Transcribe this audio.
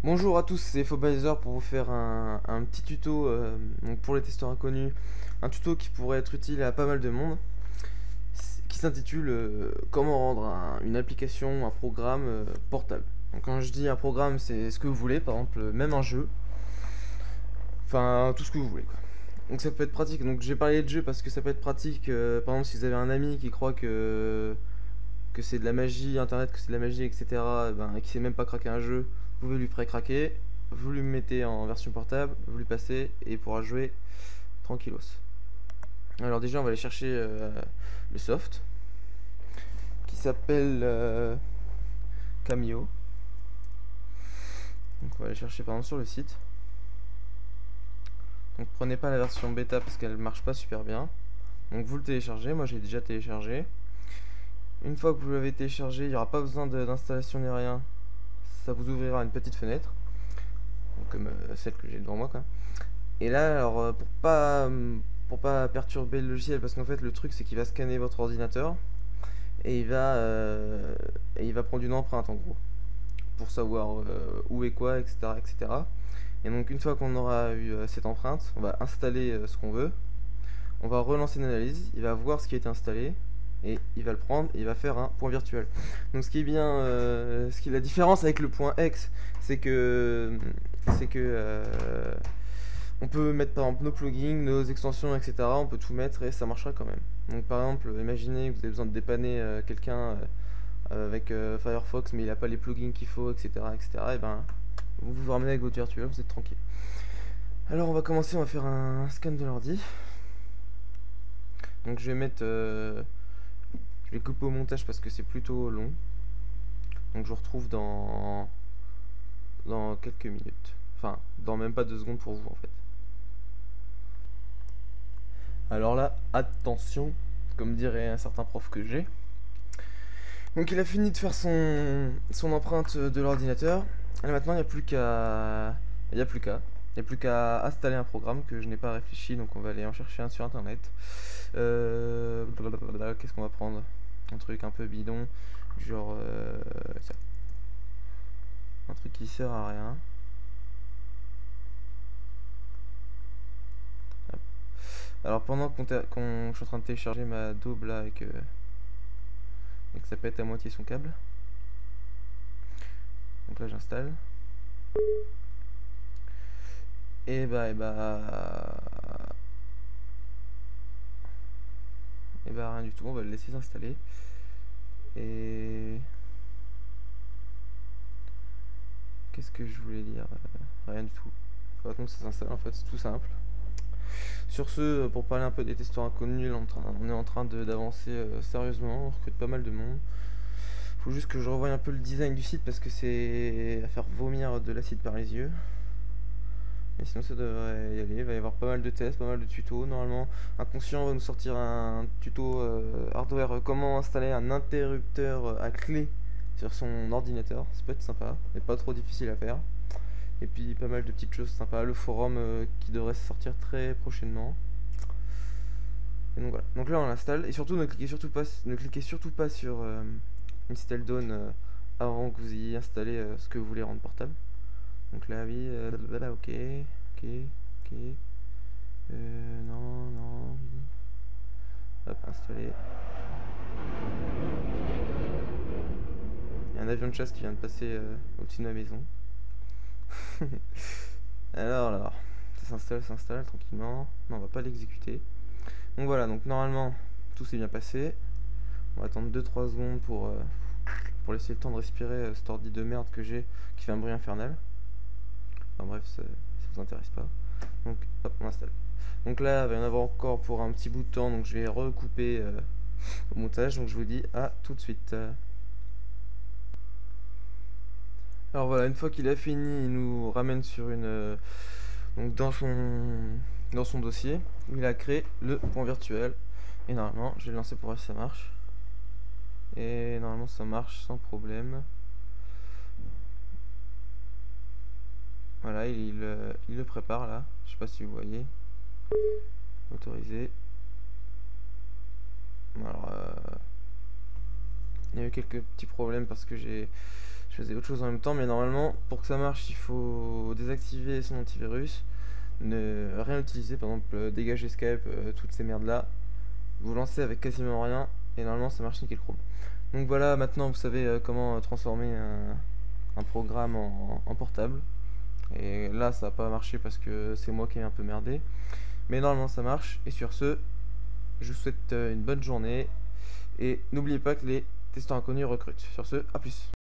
Bonjour à tous, c'est Phobalizer pour vous faire un petit tuto donc pour les testeurs inconnus, un tuto qui pourrait être utile à pas mal de monde, qui s'intitule comment rendre une application, un programme portable. Donc quand je dis un programme, c'est ce que vous voulez, par exemple même un jeu, enfin tout ce que vous voulez quoi. Donc ça peut être pratique, donc j'ai parlé de jeu parce que ça peut être pratique, par exemple si vous avez un ami qui croit que c'est de la magie, internet, que c'est de la magie, etc., et qui sait même pas craquer un jeu, vous pouvez lui pré-craquer, vous lui mettez en version portable, vous lui passez et il pourra jouer tranquillos. Alors déjà on va aller chercher le soft qui s'appelle Cameo. Donc on va aller chercher par exemple sur le site. Donc prenez pas la version bêta parce qu'elle marche pas super bien. Donc vous le téléchargez, moi j'ai déjà téléchargé. Une fois que vous l'avez téléchargé, il n'y aura pas besoin d'installation ni rien. Ça vous ouvrira une petite fenêtre, comme celle que j'ai devant moi quoi. Et là, alors pour pas perturber le logiciel, parce qu'en fait le truc c'est qu'il va scanner votre ordinateur et il va prendre une empreinte en gros pour savoir où est quoi, etc., etc. Et donc une fois qu'on aura eu cette empreinte, on va installer ce qu'on veut, on va relancer une analyse, il va voir ce qui a été installé et il va le prendre et il va faire un point virtuel. Donc ce qui est bien, la différence avec le point X, c'est que on peut mettre par exemple nos plugins, nos extensions, etc. On peut tout mettre et ça marchera quand même. Donc par exemple, imaginez que vous avez besoin de dépanner quelqu'un avec Firefox, mais il n'a pas les plugins qu'il faut, etc., etc. Et ben vous vous ramenez avec votre virtuel, vous êtes tranquille. Alors on va commencer, on va faire un scan de l'ordi. Donc je vais mettre je vais couper au montage parce que c'est plutôt long. Donc je vous retrouve dans quelques minutes. Enfin, dans même pas 2 secondes pour vous en fait. Alors là, attention, comme dirait un certain prof que j'ai. Donc il a fini de faire son empreinte de l'ordinateur. Et maintenant il n'y a plus qu'à... Il n'y a plus qu'à installer un programme que je n'ai pas réfléchi, donc on va aller en chercher un sur internet. Qu'est-ce qu'on va prendre? Un truc un peu bidon, genre ça. Un truc qui sert à rien. Hop. Alors pendant qu'on je suis en train de télécharger ma daube là et que ça pète à moitié son câble. Donc là j'installe. Et rien du tout, on va le laisser s'installer. Et qu'est-ce que je voulais dire? Rien du tout. Maintenant que ça s'installe, en fait, c'est tout simple. Sur ce, pour parler un peu des testeurs inconnus, on est en train d'avancer sérieusement, on recrute pas mal de monde. Faut juste que je revoie un peu le design du site parce que c'est à faire vomir de l'acide par les yeux. Mais sinon ça devrait y aller, il va y avoir pas mal de tests, pas mal de tutos. Normalement, Inconscient va nous sortir un tuto hardware, comment installer un interrupteur à clé sur son ordinateur. Ça peut être sympa, mais pas trop difficile à faire. Et puis pas mal de petites choses sympas, le forum qui devrait sortir très prochainement. Et donc voilà, donc là on l'installe, et surtout ne cliquez surtout pas sur Install Down avant que vous ayez installé ce que vous voulez rendre portable. Donc là oui, ok, non, oui. Hop, installer. Il y a un avion de chasse qui vient de passer au-dessus de ma maison. Alors, ça s'installe tranquillement. Non, on va pas l'exécuter. Donc voilà, donc normalement, tout s'est bien passé. On va attendre 2-3 secondes pour laisser le temps de respirer cet ordi de merde que j'ai qui fait un bruit infernal. Enfin bref, ça vous intéresse pas. Donc hop, on installe. Donc là, il va y en avoir encore pour un petit bout de temps, donc je vais recouper au montage. Donc je vous dis à tout de suite. Alors voilà, une fois qu'il a fini, il nous ramène sur une donc dans son dossier, il a créé le point virtuel. Et normalement, je vais le lancer pour voir si ça marche. Et normalement, ça marche sans problème. Voilà, il le prépare là. Je sais pas si vous voyez. Autoriser. Alors, il y a eu quelques petits problèmes parce que je faisais autre chose en même temps, mais normalement, pour que ça marche, il faut désactiver son antivirus, ne rien utiliser, par exemple dégager Skype, toutes ces merdes là. Vous lancez avec quasiment rien et normalement ça marche nickel chrome. Donc voilà, maintenant vous savez comment transformer un programme en portable. Et là ça n'a pas marché parce que c'est moi qui ai un peu merdé. Mais normalement ça marche. Et sur ce, je vous souhaite une bonne journée. Et n'oubliez pas que les testeurs inconnus recrutent. Sur ce, à plus.